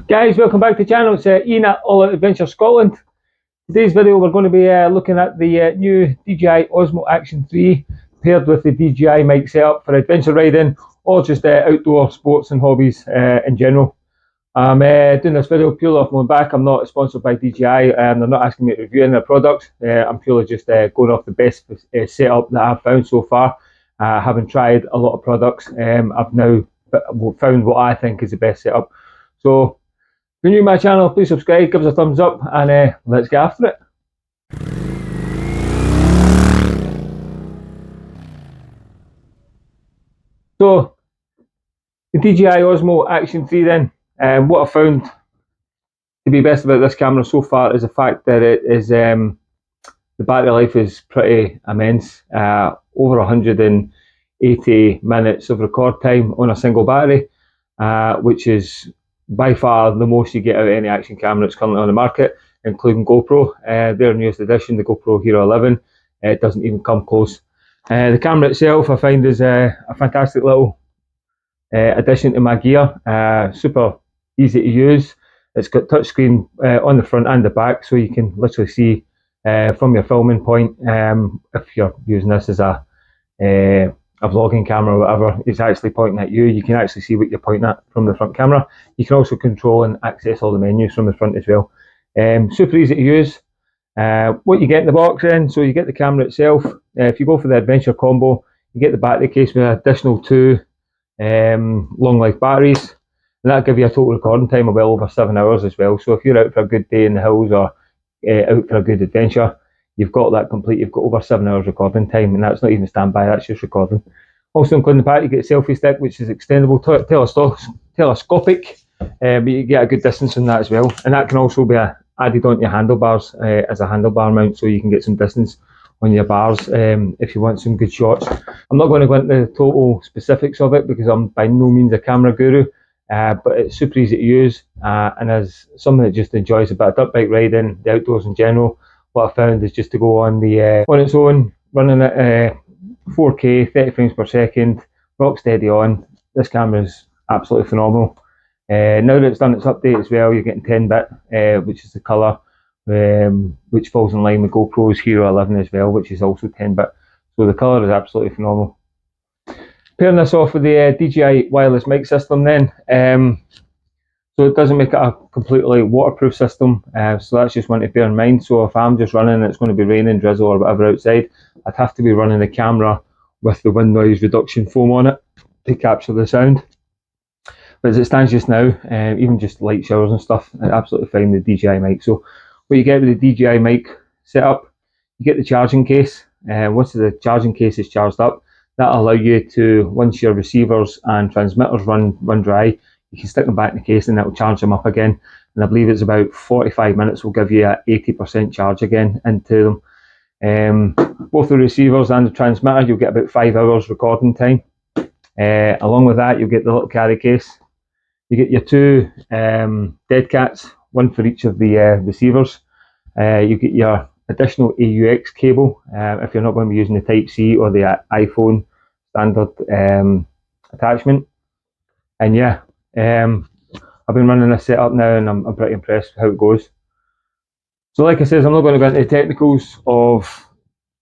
Guys, welcome back to the channel. It's Ian at All Out Adventure Scotland. Today's video we're going to be looking at the new DJI Osmo Action 3 paired with the DJI mic setup for adventure riding or just outdoor sports and hobbies in general. I'm doing this video purely off my own back. I'm not sponsored by DJI and they're not asking me to review any of their products. I'm purely just going off the best setup that I've found so far. Having tried a lot of products, I've now found what I think is the best setup. So if you're new to my channel, please subscribe, give us a thumbs up, and let's get after it. So, the DJI Osmo Action 3 then, what I found to be best about this camera so far is the fact that it is, the battery life is pretty immense, over 180 minutes of record time on a single battery, which is by far the most you get out of any action camera that's currently on the market, including GoPro. Their newest edition, the GoPro Hero 11, it doesn't even come close. The camera itself I find is a fantastic little addition to my gear. Super easy to use. It's got touchscreen on the front and the back, so you can literally see from your filming point, if you're using this as a vlogging camera or whatever, it's actually pointing at you. You can actually see what you're pointing at from the front camera. You can also control and access all the menus from the front as well. Super easy to use. What you get in the box then, so you get the camera itself. If you go for the adventure combo, you get the battery case with an additional 2 long life batteries, and that'll give you a total recording time of well over 7 hours as well. So if you're out for a good day in the hills or out for a good adventure, you've got that complete. You've got over 7 hours recording time, and that's not even standby, that's just recording. Also including the pack, you get a selfie stick, which is extendable, telescopic, but you get a good distance on that as well. And that can also be added onto your handlebars as a handlebar mount, so you can get some distance on your bars if you want some good shots. I'm not going to go into the total specifics of it because I'm by no means a camera guru, but it's super easy to use, and as someone that just enjoys a bit of dirt bike riding, the outdoors in general, what I found is just to go on on its own, running at 4K, 30 frames per second, rock steady on. This camera is absolutely phenomenal. Now that it's done its update as well, you're getting 10-bit, which is the colour, which falls in line with GoPro's Hero 11 as well, which is also 10-bit. So the colour is absolutely phenomenal. Pairing this off with the DJI Wireless Mic system then. So it doesn't make it a completely waterproof system, so that's just one to bear in mind. So if I'm just running and it's going to be raining, drizzle or whatever outside, I'd have to be running the camera with the wind noise reduction foam on it to capture the sound. But as it stands just now, even just light showers and stuff, absolutely fine with the DJI mic. So what you get with the DJI mic setup, you get the charging case. Once the charging case is charged up, that'll allow you to, once your receivers and transmitters run dry, you can stick them back in the case and that will charge them up again. And I believe it's about 45 minutes will give you a 80% charge again into them. Both the receivers and the transmitter, you'll get about 5 hours recording time. Along with that, you'll get the little carry case. You get your 2 dead cats, one for each of the receivers. You get your additional AUX cable if you're not going to be using the Type-C or the iPhone standard attachment. And yeah, I've been running this setup now and I'm pretty impressed with how it goes. So like I said, I'm not going to go into the technicals of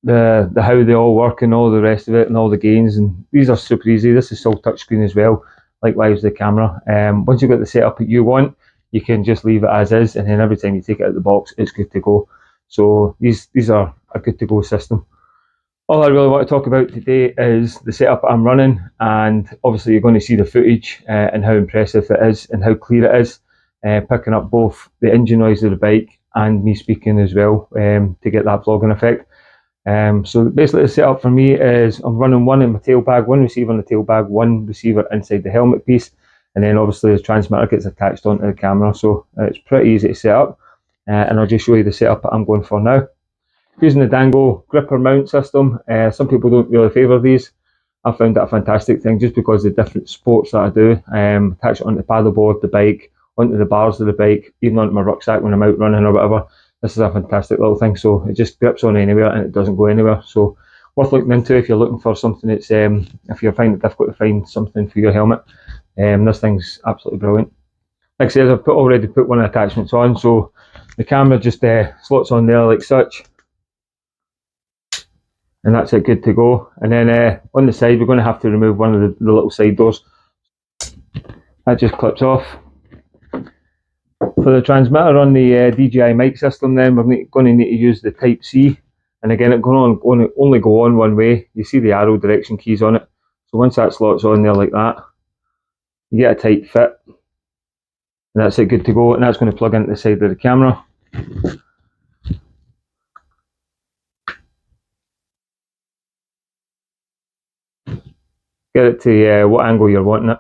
the how they all work and all the rest of it and all the gains, and these are super easy. This is still touchscreen as well, likewise the camera. Once you've got the setup that you want, you can just leave it as is, and then every time you take it out of the box, it's good to go. So these are a good to go system. All I really want to talk about today is the setup I'm running, and obviously you're going to see the footage and how impressive it is and how clear it is, picking up both the engine noise of the bike and me speaking as well to get that vlogging effect. So basically the setup for me is I'm running one in my tail bag, one receiver in the tail bag, one receiver inside the helmet piece, and then obviously the transmitter gets attached onto the camera. So it's pretty easy to set up, and I'll just show you the setup that I'm going for now. Using the Dango gripper mount system, some people don't really favour these. I found that a fantastic thing just because of the different sports that I do. Attach it onto the paddleboard, the bike, onto the bars of the bike, even onto my rucksack when I'm out running or whatever. This is a fantastic little thing, so it just grips on anywhere and it doesn't go anywhere. So worth looking into if you're looking for something that's, if you're finding it difficult to find something for your helmet. This thing's absolutely brilliant. like I said, I've already put one of the attachments on, so the camera just slots on there like such, and that's it, good to go. And then on the side, we're going to have to remove one of the little side doors. That just clips off. For the transmitter on the DJI mic system, then we're going to need to use the Type C, and again, it's going to only go on one way. You see the arrow direction keys on it, so once that slots on there like that, you get a tight fit, and that's it, good to go. And that's going to plug into the side of the camera. Get it to what angle you're wanting it,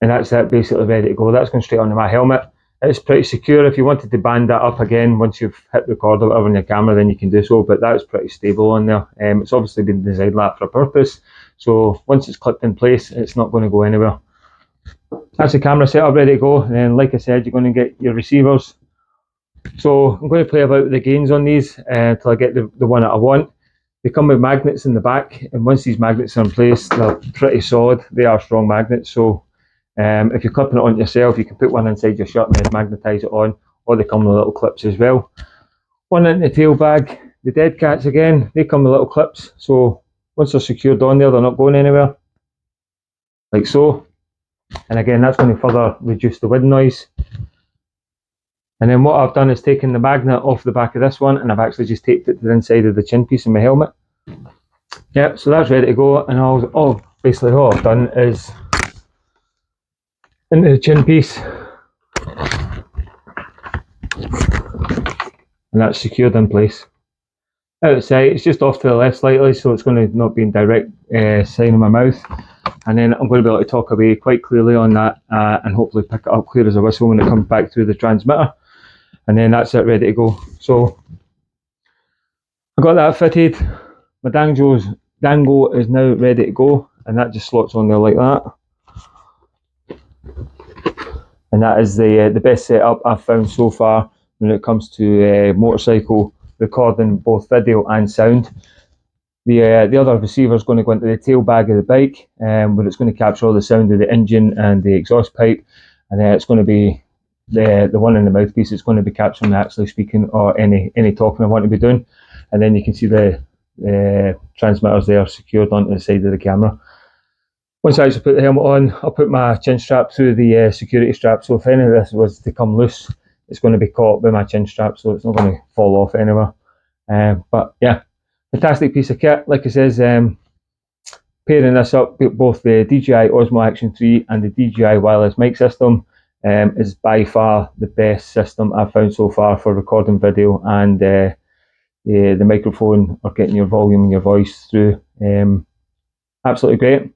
and that's it, basically ready to go. That's going straight onto my helmet. It's pretty secure. If you wanted to band that up again once you've hit record or whatever on your camera, then you can do so, but that's pretty stable on there. It's obviously been designed that for a purpose, so once it's clipped in place, it's not going to go anywhere. That's the camera setup ready to go, and then like I said, you're going to get your receivers. So I'm going to play about with the gains on these until I get the one that I want. They come with magnets in the back, and once these magnets are in place, they're pretty solid. They are strong magnets, so if you're clipping it on yourself, you can put one inside your shirt and then magnetise it on, or they come with little clips as well. One in the tail bag. The dead cats, again, they come with little clips, so once they're secured on there, they're not going anywhere, like so. And again, that's going to further reduce the wind noise. And then what I've done is taken the magnet off the back of this one, and I've actually just taped it to the inside of the chin piece in my helmet. Yep, so that's ready to go. And basically all I've done is into the chin piece, and that's secured in place. Outside, it's just off to the left slightly, so it's going to not be in direct sign of my mouth. And then I'm going to be able to talk away quite clearly on that, and hopefully pick it up clear as a whistle when it comes back through the transmitter. And then that's it, ready to go. So I got that fitted. My dango is now ready to go, and that just slots on there like that. And that is the best setup I've found so far when it comes to motorcycle recording, both video and sound. The other receiver is going to go into the tail bag of the bike, where it's going to capture all the sound of the engine and the exhaust pipe, and then it's going to be the one in the mouthpiece. It's going to be capturing actually speaking or any talking I want to be doing, and then you can see the transmitters there secured onto the side of the camera. Once I actually put the helmet on, I'll put my chin strap through the security strap, so if any of this was to come loose, it's going to be caught by my chin strap, so it's not going to fall off anywhere. But yeah, fantastic piece of kit. Like I says, pairing this up with both the DJI Osmo Action 3 and the DJI Wireless Mic system is by far the best system I've found so far for recording video and the microphone or getting your volume and your voice through. Absolutely great.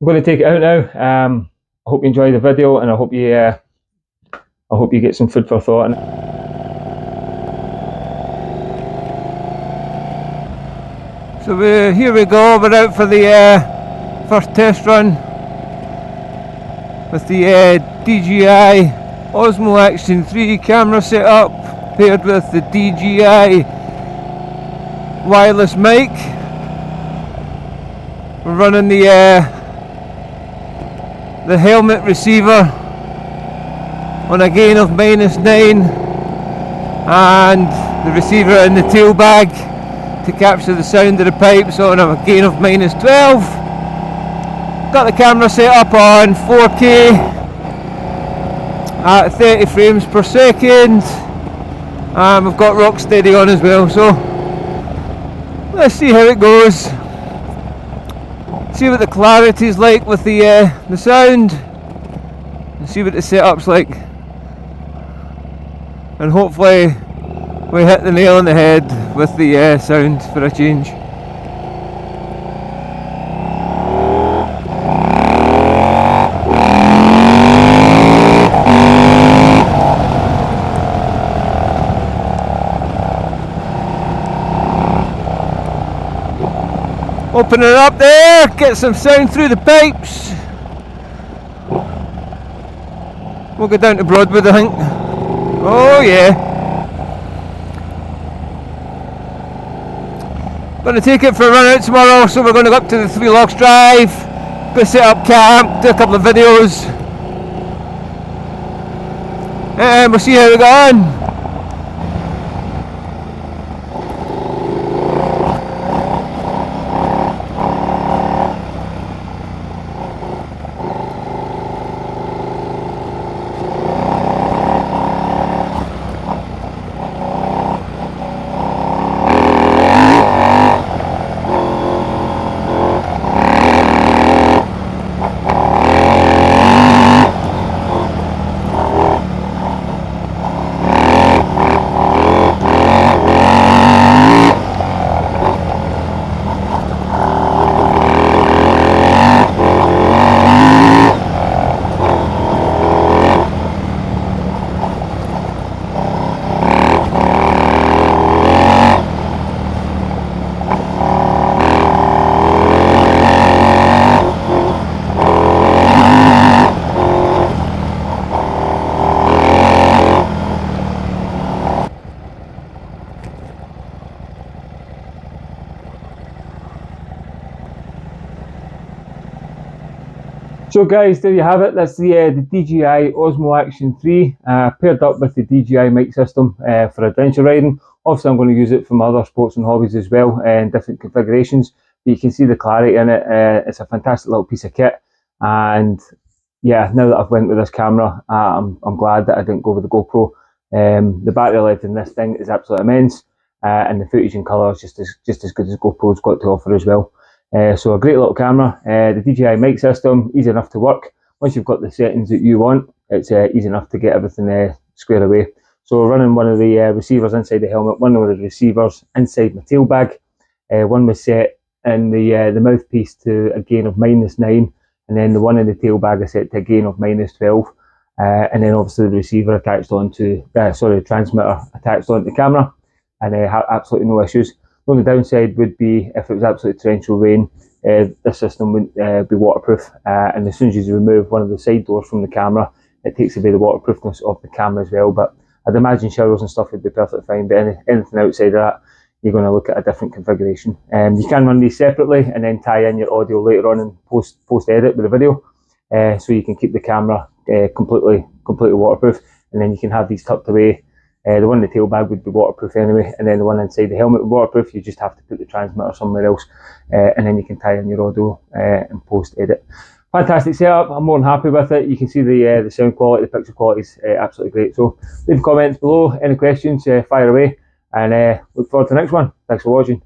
I'm going to take it out now. I hope you enjoy the video, and I hope you get some food for thought. So here we go, we're out for the first test run with the DJI Osmo Action 3 camera setup paired with the DJI Wireless Mic. We're running the helmet receiver on a gain of -9 and the receiver in the tail bag to capture the sound of the pipes on a gain of -12. Got the camera set up on 4K at 30 frames per second, and we've got HorizonSteady on as well, so let's see how it goes, see what the clarity is like with the sound, and see what the setup's like, and hopefully we hit the nail on the head with the sound for a change. Open it up there, get some sound through the pipes. We'll go down to Broadwood, I think. Oh yeah. Going to take it for a run out tomorrow, so we're going to go up to the Three Locks Drive, Go set up camp, do a couple of videos, and we'll see how we go on. So guys, there you have it. That's the DJI Osmo Action 3 paired up with the DJI mic system for adventure riding. Obviously I'm going to use it for my other sports and hobbies as well in different configurations, but you can see the clarity in it. It's a fantastic little piece of kit, and yeah, now that I've went with this camera, I'm glad that I didn't go with the GoPro. The battery life in this thing is absolutely immense, and the footage in colour is just as good as GoPro's got to offer as well. So a great little camera. The DJI mic system, easy enough to work. Once you've got the settings that you want, it's easy enough to get everything squared away. So running one of the receivers inside the helmet, one of the receivers inside my tail bag. One was set in the mouthpiece to a gain of -9, and then the one in the tail bag is set to a gain of -12. And then obviously the receiver attached onto, the transmitter attached onto the camera, and absolutely no issues. The only downside would be if it was absolute torrential rain, this system wouldn't be waterproof, and as soon as you remove one of the side doors from the camera, it takes away the waterproofness of the camera as well. But I'd imagine showers and stuff would be perfectly fine, but anything outside of that, you're going to look at a different configuration. You can run these separately and then tie in your audio later on and post edit with the video, so you can keep the camera completely waterproof, and then you can have these tucked away. The one in the tail bag would be waterproof anyway, and then the one inside the helmet would be waterproof. You just have to put the transmitter somewhere else, and then you can tie in your audio and post edit. Fantastic setup. I'm more than happy with it. You can see the sound quality, the picture quality is absolutely great. So leave comments below, any questions, fire away, and look forward to the next one. Thanks for watching.